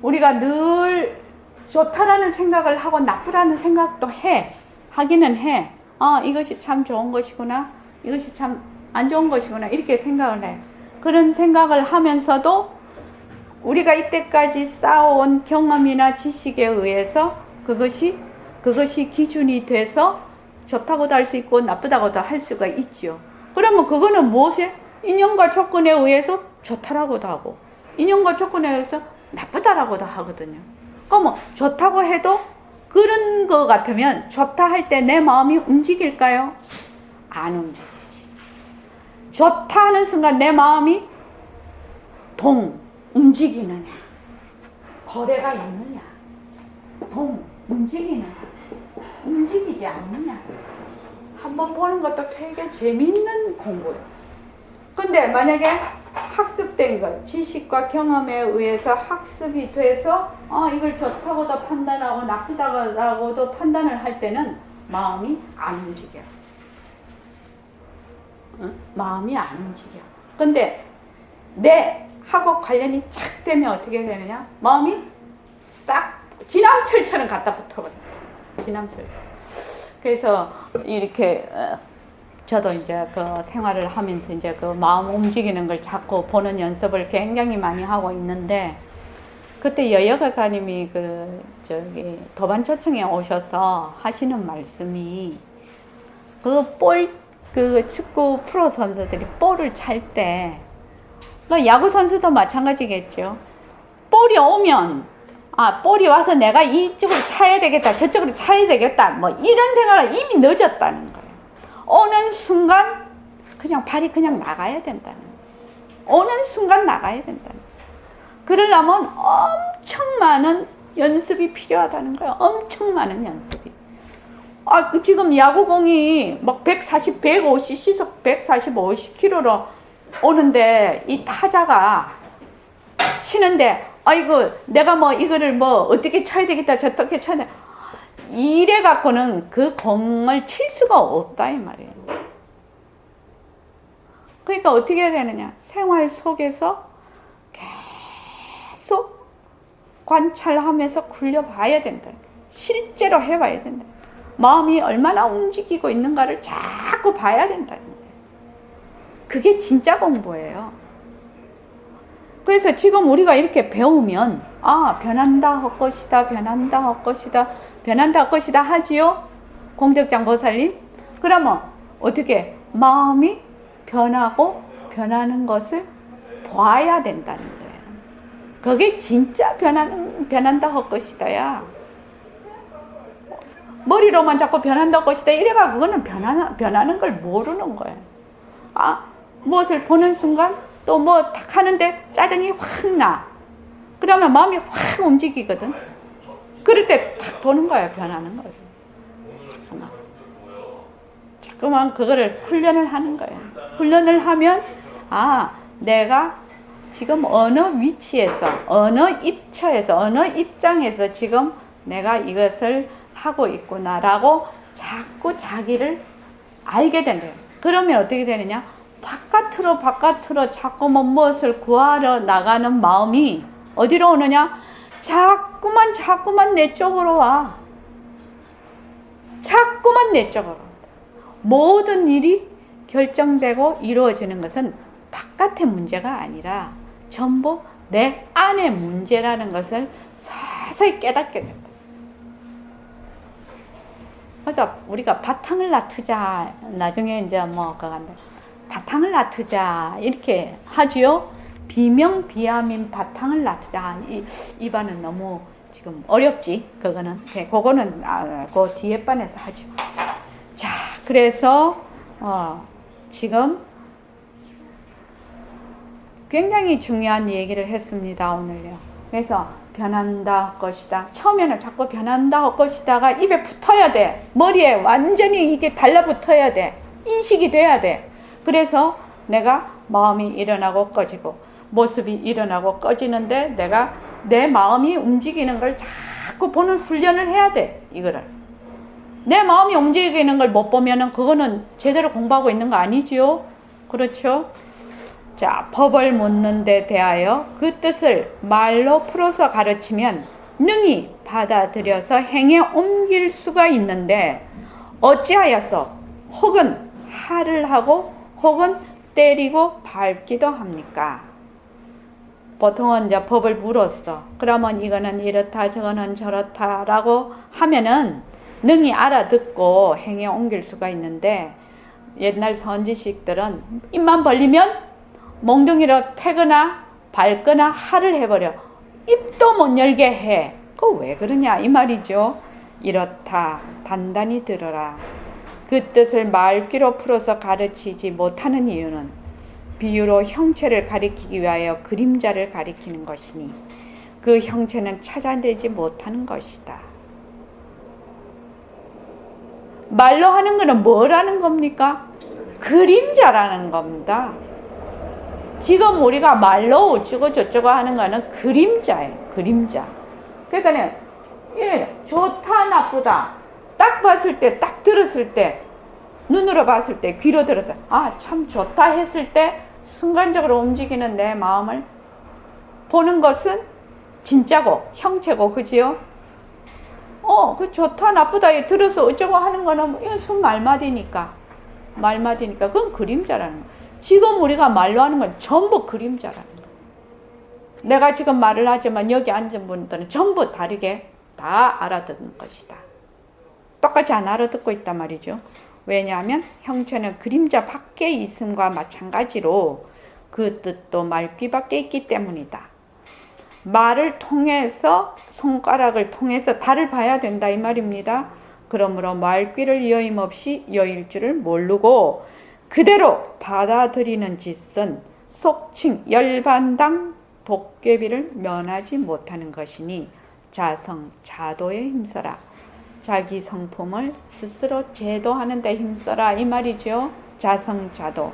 우리가 늘 좋다라는 생각을 하고 나쁘다는 생각도 하기는 해. 이것이 참 좋은 것이구나, 이것이 참 안 좋은 것이구나 이렇게 생각을 해. 그런 생각을 하면서도 우리가 이때까지 쌓아온 경험이나 지식에 의해서 그것이 기준이 돼서 좋다고도 할 수 있고 나쁘다고도 할 수가 있죠. 그러면 그거는 무엇이에요? 인연과 조건에 의해서 좋다라고도 하고 인연과 조건에 의해서 나쁘다라고도 하거든요. 그러면 좋다고 해도 그런 거 같으면 좋다 할 때 내 마음이 움직일까요? 안 움직이지. 좋다 하는 순간 내 마음이 움직이느냐, 거래가 있느냐, 움직이느냐, 움직이지 않느냐. 한번 보는 것도 되게 재밌는 공부예요. 근데 만약에 학습된 것, 지식과 경험에 의해서 학습이 돼서 이걸 좋다고도 판단하고 나쁘다고도 판단을 할 때는 마음이 안 움직여. 마음이 안 움직여. 근데 하고 관련이 착 되면 어떻게 되느냐? 마음이 싹 지남철처럼 갖다 붙어버린다. 지남철처럼. 그래서 이렇게 저도 이제 그 생활을 하면서 이제 그 마음 움직이는 걸 자꾸 보는 연습을 굉장히 많이 하고 있는데, 그때 여여가사님이 도반초청에 오셔서 하시는 말씀이 그 축구 프로 선수들이 볼을 찰 때, 야구 선수도 마찬가지겠죠. 볼이 오면, 볼이 와서 내가 이쪽으로 차야 되겠다, 저쪽으로 차야 되겠다, 뭐 이런 생각을 이미 늦었다는 거예요. 오는 순간 그냥 발이 그냥 나가야 된다는 거예요. 오는 순간 나가야 된다는 거예요. 그러려면 엄청 많은 연습이 필요하다는 거예요. 엄청 많은 연습이. 지금 야구공이 막 140, 150, 시속 140, 50km로 오는데 이 타자가 치는데 내가 이거를 어떻게 쳐야 되겠다, 저렇게 쳐야 돼. 이래 갖고는 그 공을 칠 수가 없다 이 말이에요. 그러니까 어떻게 해야 되느냐? 생활 속에서 계속 관찰하면서 굴려봐야 된다. 실제로 해봐야 된다. 마음이 얼마나 움직이고 있는가를 자꾸 봐야 된다는 거예요. 그게 진짜 공부예요. 그래서 지금 우리가 이렇게 배우면 변한다 할 것이다, 변한다 할 것이다, 변한다 할 것이다 하지요? 공덕장 보살님? 그러면 어떻게 마음이 변하고 변하는 것을 봐야 된다는 거예요. 그게 진짜 변한다 할 것이다야. 머리로만 자꾸 변한다 할 것이다 이래가 그거는 변하는 걸 모르는 거예요. 무엇을 보는 순간 또 딱 하는데 짜증이 확 나. 그러면 마음이 확 움직이거든. 그럴 때 딱 보는 거예요. 변하는 거예요. 자꾸만 그거를 훈련을 하는 거예요. 훈련을 하면 내가 지금 어느 위치에서, 어느 입처에서, 어느 입장에서 지금 내가 이것을 하고 있구나라고 자꾸 자기를 알게 된대요. 그러면 어떻게 되느냐? 바깥으로 자꾸만 무엇을 구하러 나가는 마음이 어디로 오느냐? 자꾸만 내 쪽으로 와. 자꾸만 내 쪽으로. 모든 일이 결정되고 이루어지는 것은 바깥의 문제가 아니라 전부 내 안의 문제라는 것을 서서히 깨닫게 된다. 그래서 우리가 바탕을 놔두자. 나중에 이제 그건데 바탕을 놔두자 이렇게 하지요. 비명비암인 바탕을 놔두자. 이 반은 너무 지금 어렵지. 그거는 그 뒤에 반에서 하죠. 자, 그래서 지금 굉장히 중요한 얘기를 했습니다. 오늘요. 그래서 변한다 할 것이다. 처음에는 자꾸 변한다 할 것이다가 입에 붙어야 돼. 머리에 완전히 이게 달라붙어야 돼. 인식이 돼야 돼. 그래서 내가 마음이 일어나고 꺼지고 모습이 일어나고 꺼지는데 내가 내 마음이 움직이는 걸 자꾸 보는 훈련을 해야 돼. 이거를. 내 마음이 움직이는 걸 못 보면은 그거는 제대로 공부하고 있는 거 아니지요? 그렇죠? 자, 법을 묻는 데 대하여 그 뜻을 말로 풀어서 가르치면 능히 받아들여서 행에 옮길 수가 있는데 어찌하여서 혹은 하를 하고 혹은 때리고 밟기도 합니까? 보통은 이제 법을 물었어. 그러면 이거는 이렇다 저거는 저렇다 라고 하면은 능히 알아듣고 행에 옮길 수가 있는데 옛날 선지식들은 입만 벌리면 몽둥이로 패거나 밟거나 하를 해버려. 입도 못 열게 해. 그거 왜 그러냐 이 말이죠. 이렇다 단단히 들어라. 그 뜻을 말귀로 풀어서 가르치지 못하는 이유는 비유로 형체를 가리키기 위하여 그림자를 가리키는 것이니 그 형체는 찾아내지 못하는 것이다. 말로 하는 거는 뭐라는 겁니까? 그림자라는 겁니다. 지금 우리가 말로 어쩌고 저쩌고 하는 거는 그림자예요. 그림자. 그러니까 좋다 나쁘다 딱 봤을 때, 딱 들었을 때, 눈으로 봤을 때, 귀로 들었을 때 참 좋다 했을 때 순간적으로 움직이는 내 마음을 보는 것은 진짜고 형체고 그지요? 그 좋다 나쁘다 들어서 어쩌고 하는 거는 이건 순 말마디니까 그건 그림자라는 거야. 지금 우리가 말로 하는 건 전부 그림자라는 거야. 내가 지금 말을 하지만 여기 앉은 분들은 전부 다르게 다 알아듣는 것이다. 똑같이 안 알아듣고 있단 말이죠. 왜냐하면 형체는 그림자 밖에 있음과 마찬가지로 그 뜻도 말귀 밖에 있기 때문이다. 말을 통해서 손가락을 통해서 달을 봐야 된다 이 말입니다. 그러므로 말귀를 여임없이 여일 줄을 모르고 그대로 받아들이는 짓은 속칭 열반당 도깨비를 면하지 못하는 것이니 자성 자도에 힘써라. 자기 성품을 스스로 제도하는 데 힘써라 이 말이죠. 자성자도.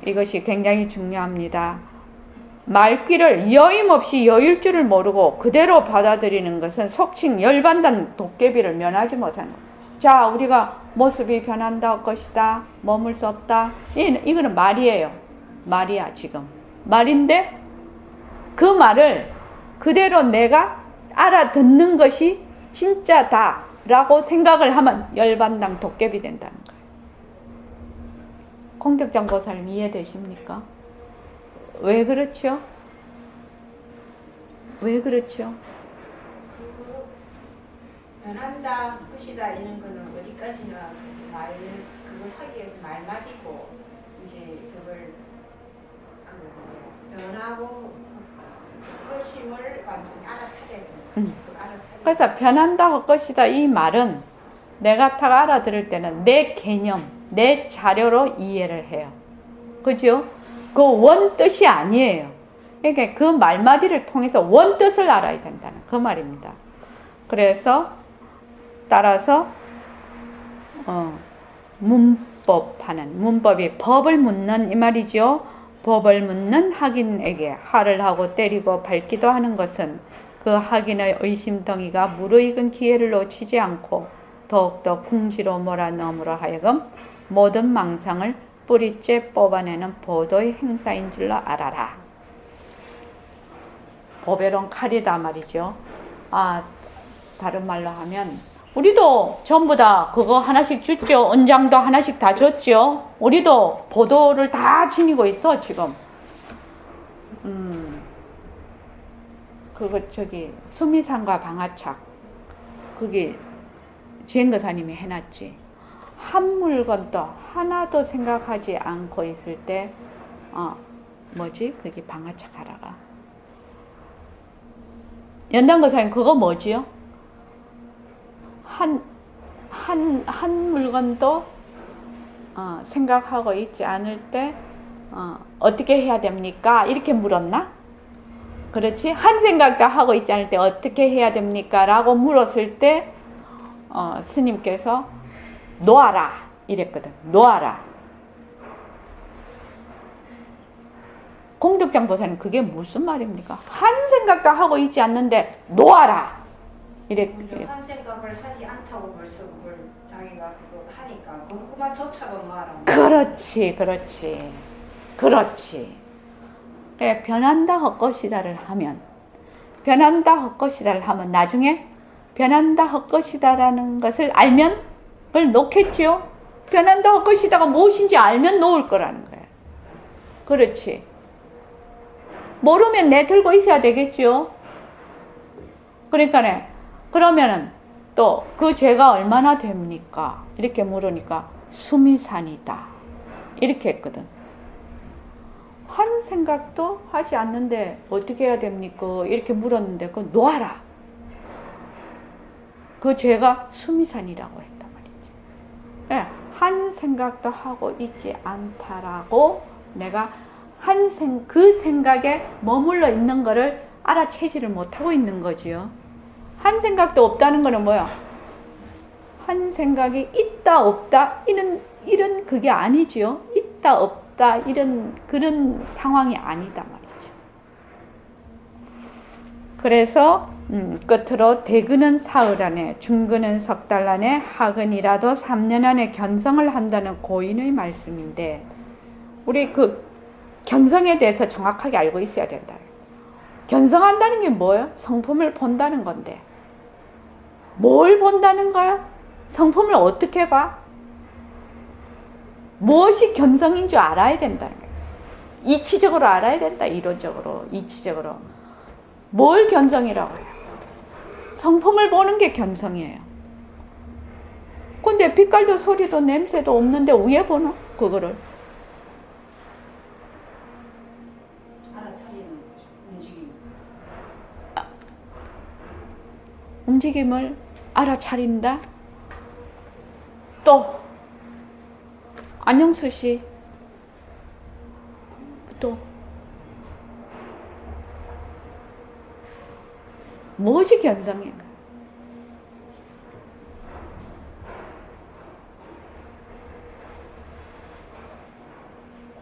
이것이 굉장히 중요합니다. 말귀를 여임없이 여일 줄을 모르고 그대로 받아들이는 것은 속칭 열반단 도깨비를 면하지 못하는 것. 자, 우리가 모습이 변한다 것이다. 머물 수 없다. 이거는 말이에요. 말이야 지금. 말인데 그 말을 그대로 내가 알아듣는 것이 진짜다 라고 생각을 하면 열반당 도깨비 된다는 거예요. 공덕장 보살님 이해되십니까? 왜 그렇죠? 왜 그렇죠? 그리고 변한다, 끝이다 이런 거는 어디까지나 그걸 하기 위해서 말마디고 이제 그걸 변하고 끝임을 완전히 알아차려야 돼요. 그래서 변한다 할 것이다 이 말은 내가 다 알아들을 때는 내 개념, 내 자료로 이해를 해요. 그죠? 그 원뜻이 아니에요. 그러니까 그 말마디를 통해서 원뜻을 알아야 된다는 그 말입니다. 그래서 따라서 문법하는, 문법이 법을 묻는 이 말이죠. 법을 묻는 학인에게 화를 하고 때리고 밟기도 하는 것은 그 학인의 의심덩이가 무르익은 기회를 놓치지 않고 더욱더 궁지로 몰아넣음으로 하여금 모든 망상을 뿌리째 뽑아내는 보도의 행사인 줄로 알아라. 보배론 칼이다 말이죠. 다른 말로 하면 우리도 전부 다 그거 하나씩 줬죠. 은장도 하나씩 다 줬죠. 우리도 보도를 다 지니고 있어 지금. 그거 수미상과 방아착 거기 지행거사님이 해놨지. 한 물건도 하나도 생각하지 않고 있을 때 거기 방아착 하라가. 연단거사님 그거 뭐지요? 한 물건도 생각하고 있지 않을 때 어떻게 해야 됩니까? 이렇게 물었나? 그렇지? 한 생각도 하고 있지 않을 때 어떻게 해야 됩니까? 라고 물었을 때 스님께서 놓아라 이랬거든. 놓아라. 공덕장 보살은 그게 무슨 말입니까? 한 생각도 하고 있지 않는데 놓아라. 한 생각을 하지 않다고 벌써 그걸 자기가 그거 하니까 그것만조차도 말하는 그렇지. 네, 변한다 헛것이다를 하면 나중에 변한다 헛것이다라는 것을 알면 그걸 놓겠지요. 변한다 헛것이다가 무엇인지 알면 놓을 거라는 거예요. 그렇지. 모르면 내들고 있어야 되겠죠. 그러니까 그러면은 또 그 죄가 얼마나 됩니까? 이렇게 물으니까 수미산이다. 이렇게 했거든. 한 생각도 하지 않는데 어떻게 해야 됩니까? 이렇게 물었는데 그거 놓아라. 그 죄가 수미산이라고 했단 말이지. 네, 한 생각도 하고 있지 않다라고 내가 그 생각에 머물러 있는 거를 알아채지를 못하고 있는 거지요. 한 생각도 없다는 거는 뭐야? 한 생각이 있다 없다 이런 그게 아니지요. 있다 없다 이런 그런 상황이 아니다 말이죠. 그래서 끝으로 대근은 사흘 안에 중근은 석 달 안에 하근이라도 3년 안에 견성을 한다는 고인의 말씀인데 우리 그 견성에 대해서 정확하게 알고 있어야 된다. 견성한다는 게 뭐예요? 성품을 본다는 건데 뭘 본다는 거야? 성품을 어떻게 봐? 무엇이 견성인 줄 알아야 된다는 거야. 이치적으로 알아야 된다. 이론적으로, 이치적으로. 뭘 견성이라고 해요? 성품을 보는 게 견성이에요. 근데 빛깔도 소리도 냄새도 없는데 왜 보노? 그거를. 알아차리는 거죠. 움직임. 움직임을 알아차린다. 또 안영수 씨 또 무엇이 견성인가?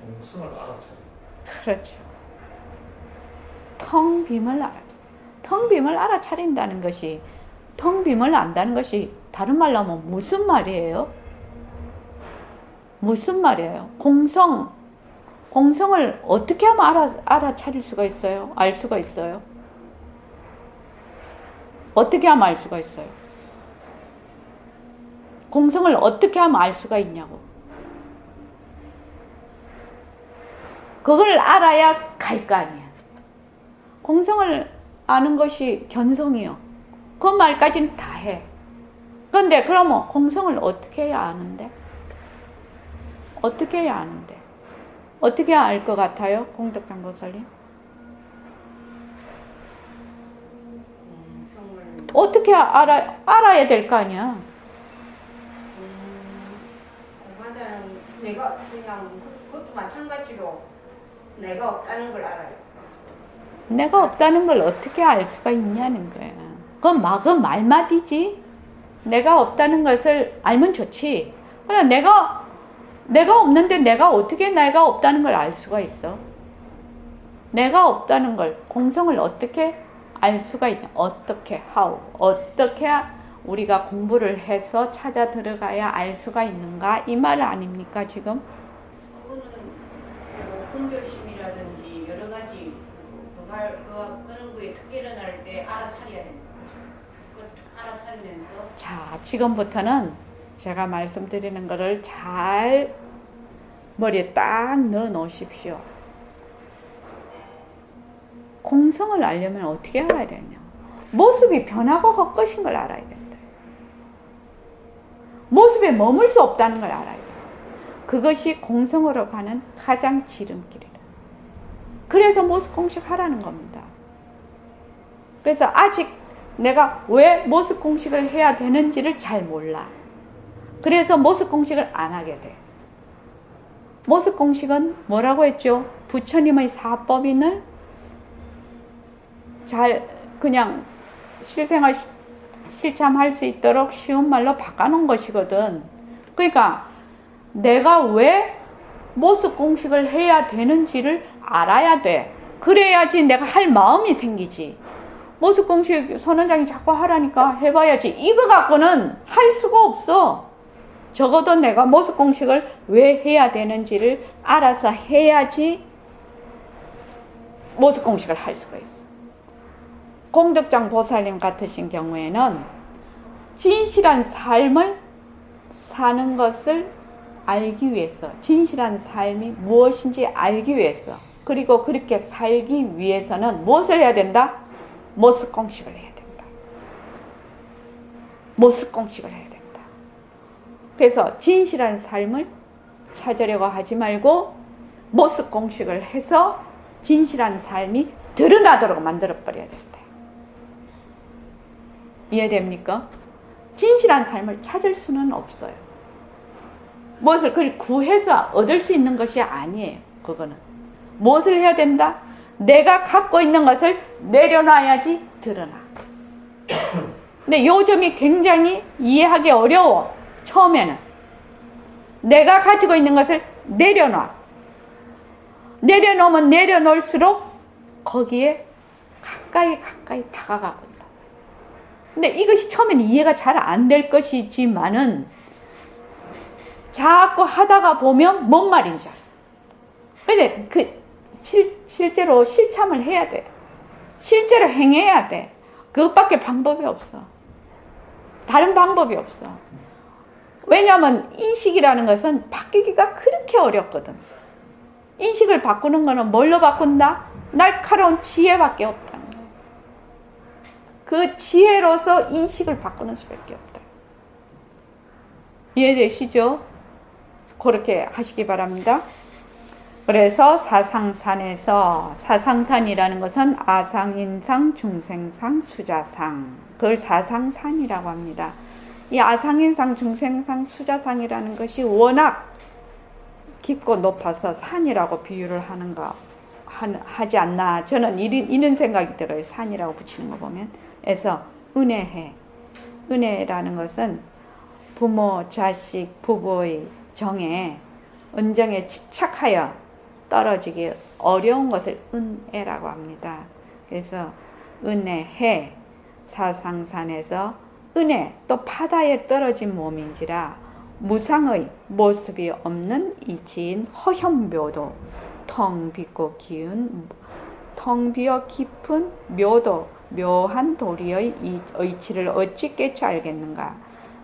공성을 알아차리. 그렇죠. 텅 빔을 텅 빔을 알아차린다는 것이, 텅 빔을 안다는 것이 다른 말로 하면 무슨 말이에요? 무슨 말이에요? 공성을 어떻게 하면 알아차릴 수가 있어요? 알 수가 있어요? 어떻게 하면 알 수가 있어요? 공성을 어떻게 하면 알 수가 있냐고. 그걸 알아야 갈 거 아니야. 공성을 아는 것이 견성이요. 그 말까지는 다 해. 그런데 그러면 공성을 어떻게 해야 아는데? 어떻게 해야 아는데? 어떻게 알 것 같아요? 공덕장 보살님? 성을 어떻게 알아야 될 거 아니야? 공하다는 내가 그냥 그것도 마찬가지로 내가 없다는 걸 알아요. 내가 없다는 걸 어떻게 알 수가 있냐는 거야. 그건 말마디지. 내가 없다는 것을 알면 좋지. 그냥 내가 없는데 내가 어떻게 내가 없다는 걸 알 수가 있어? 내가 없다는 걸, 공성을 어떻게 알 수가 있나? 어떻게, how? 어떻게 우리가 공부를 해서 찾아 들어가야 알 수가 있는가? 이 말 아닙니까, 지금? 그거는 뭐 분별심이라든지 여러 가지 그런 거에 크게 일어날 때 알아차려야 됩니다. 그걸 알아차리면서 자, 지금부터는 제가 말씀드리는 거를 잘 머리에 딱 넣어 놓으십시오. 공성을 알려면 어떻게 알아야 되냐? 모습이 변하고 헛것인 걸 알아야 된다. 모습에 머물 수 없다는 걸 알아야 돼. 그것이 공성으로 가는 가장 지름길이라. 그래서 모습 공식 하라는 겁니다. 그래서 아직 내가 왜 모습 공식을 해야 되는지를 잘 몰라. 그래서 모습 공식을 안 하게 돼. 모습 공식은 뭐라고 했죠? 부처님의 사법인을 잘 그냥 실생활 실참할 수 있도록 쉬운 말로 바꿔놓은 것이거든. 그러니까 내가 왜 모습 공식을 해야 되는지를 알아야 돼. 그래야지 내가 할 마음이 생기지. 모습 공식 선원장이 자꾸 하라니까 해봐야지. 이거 갖고는 할 수가 없어. 적어도 내가 모습 공식을 왜 해야 되는지를 알아서 해야지 모습 공식을 할 수가 있어. 공덕장 보살님 같으신 경우에는 진실한 삶을 사는 것을 알기 위해서, 진실한 삶이 무엇인지 알기 위해서, 그리고 그렇게 살기 위해서는 무엇을 해야 된다? 모습 공식을 해야 된다. 모습 공식을 해야 된다. 그래서 진실한 삶을 찾으려고 하지 말고 모습 공식을 해서 진실한 삶이 드러나도록 만들어버려야 된다. 이해됩니까? 진실한 삶을 찾을 수는 없어요. 무엇을 그걸 구해서 얻을 수 있는 것이 아니에요. 그거는. 무엇을 해야 된다? 내가 갖고 있는 것을 내려놔야지 드러나. 근데 이 점이 굉장히 이해하기 어려워. 처음에는. 내가 가지고 있는 것을 내려놔. 내려놓으면 내려놓을수록 거기에 가까이 다가가거든. 근데 이것이 처음에는 이해가 잘 안 될 것이지만은 자꾸 하다가 보면 뭔 말인지 알아. 근데 실제로 실참을 해야 돼. 실제로 행해야 돼. 그것밖에 방법이 없어. 다른 방법이 없어. 왜냐하면 인식이라는 것은 바뀌기가 그렇게 어렵거든. 인식을 바꾸는 거는 뭘로 바꾼다? 날카로운 지혜밖에 없다는 거예요. 그 지혜로서 인식을 바꾸는 수밖에 없다. 이해되시죠? 그렇게 하시기 바랍니다. 그래서 사상산에서, 사상산이라는 것은 아상인상, 중생상, 수자상, 그걸 사상산이라고 합니다. 이 아상인상, 중생상, 수자상이라는 것이 워낙 깊고 높아서 산이라고 비유를 하지 않나, 저는 이런 생각이 들어요. 산이라고 붙이는 거 보면. 그래서 은혜해. 은혜라는 것은 부모, 자식, 부부의 정에, 은정에 집착하여 떨어지기 어려운 것을 은혜라고 합니다. 그래서 은혜해, 사상산에서 은혜, 또 바다에 떨어진 몸인지라 무상의 모습이 없는 이지인 허현묘도, 텅 비고 기운, 텅 비어 깊은 묘도, 묘한 도리의 의치를 어찌 깨치 알겠는가.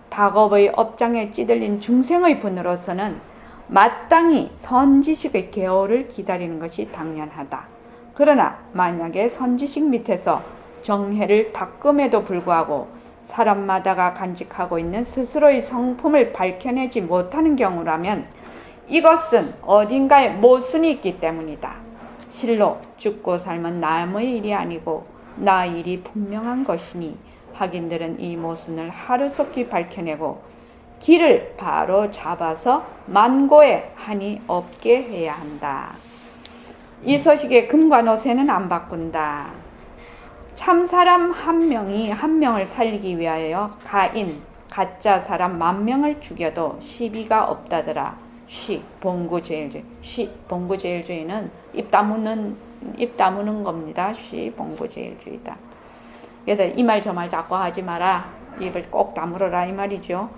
닭업의 업장에 찌들린 중생의 분으로서는 마땅히 선지식의 개호를 기다리는 것이 당연하다. 그러나 만약에 선지식 밑에서 정해를 닦음에도 불구하고 사람마다가 간직하고 있는 스스로의 성품을 밝혀내지 못하는 경우라면 이것은 어딘가에 모순이 있기 때문이다. 실로 죽고 삶은 남의 일이 아니고 나 일이 분명한 것이니 학인들은 이 모순을 하루속히 밝혀내고 길을 바로 잡아서 만고에 한이 없게 해야 한다. 이 소식에 금과 노새는 안 바꾼다. 참 사람 한 명이 한 명을 살리기 위하여 가짜 사람 10,000명을 죽여도 시비가 없다더라. 봉구제일주의. 봉구제일주의는 입 다무는 겁니다. 봉구제일주의다. 그래서 이 말 저 말 자꾸 하지 마라. 입을 꼭 다물어라 이 말이죠.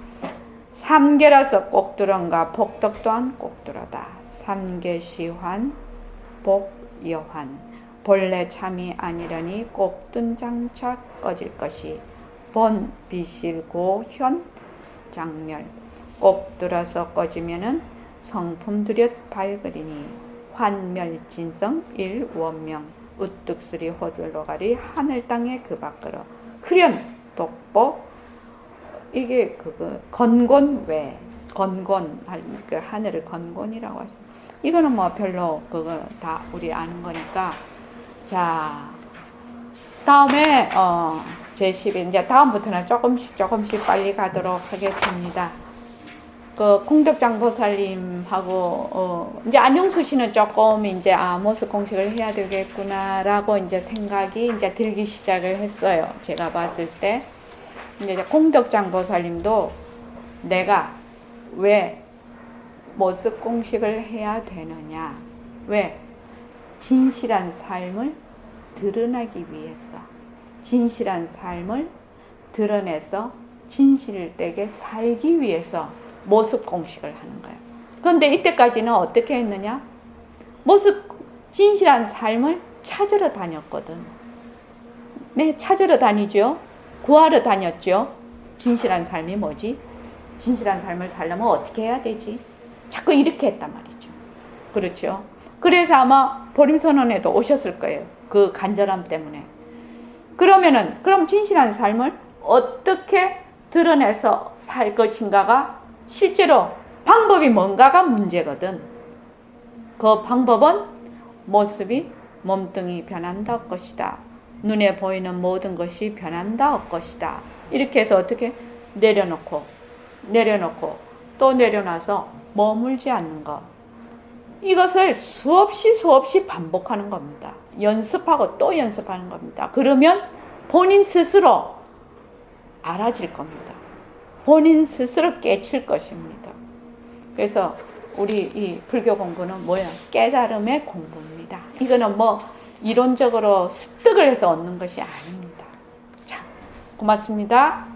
삼계라서 꼭 들은가 복덕 또한 꼭 들어다. 삼계시환 복여환 본래 참이 아니려니 꼭든 장차 꺼질 것이 본 비실고 현 장멸 꼭 들어서 꺼지면은 성품 들여 밝으리니 환멸진성 일원명 우뚝스리 호들로가리 하늘 땅에 그 밖으로 흐련 독보 이게 건곤외 건곤 그 하늘을 건곤이라고 하죠. 이거는 뭐 별로 그거 다 우리 아는 거니까. 자, 다음에 제10회 이제 다음부터는 조금씩 빨리 가도록 하겠습니다. 그 공덕장 보살님하고 이제 안용수 씨는 조금 이제 모습 공식을 해야 되겠구나라고 이제 생각이 이제 들기 시작을 했어요. 제가 봤을 때. 이제 공덕장 보살님도 내가 왜 모습 공식을 해야 되느냐, 왜 진실한 삶을 드러나기 위해서, 진실한 삶을 드러내서 진실되게 살기 위해서 모습 공식을 하는 거예요. 그런데 이때까지는 어떻게 했느냐? 진실한 삶을 찾으러 다녔거든. 네, 찾으러 다니죠. 구하러 다녔죠. 진실한 삶이 뭐지? 진실한 삶을 살려면 어떻게 해야 되지? 자꾸 이렇게 했단 말이죠. 그렇죠. 그래서 아마 보림선언에도 오셨을 거예요. 그 간절함 때문에. 그럼 진실한 삶을 어떻게 드러내서 살 것인가가 실제로 방법이 뭔가가 문제거든. 그 방법은 모습이 몸뚱이 변한다 것이다. 눈에 보이는 모든 것이 변한다 것이다. 이렇게 해서 어떻게 내려놓고 또 내려놔서 머물지 않는 것. 이것을 수없이 반복하는 겁니다. 연습하고 또 연습하는 겁니다. 그러면 본인 스스로 알아질 겁니다. 본인 스스로 깨칠 것입니다. 그래서 우리 이 불교 공부는 뭐야? 깨달음의 공부입니다. 이거는 뭐 이론적으로 습득을 해서 얻는 것이 아닙니다. 자, 고맙습니다.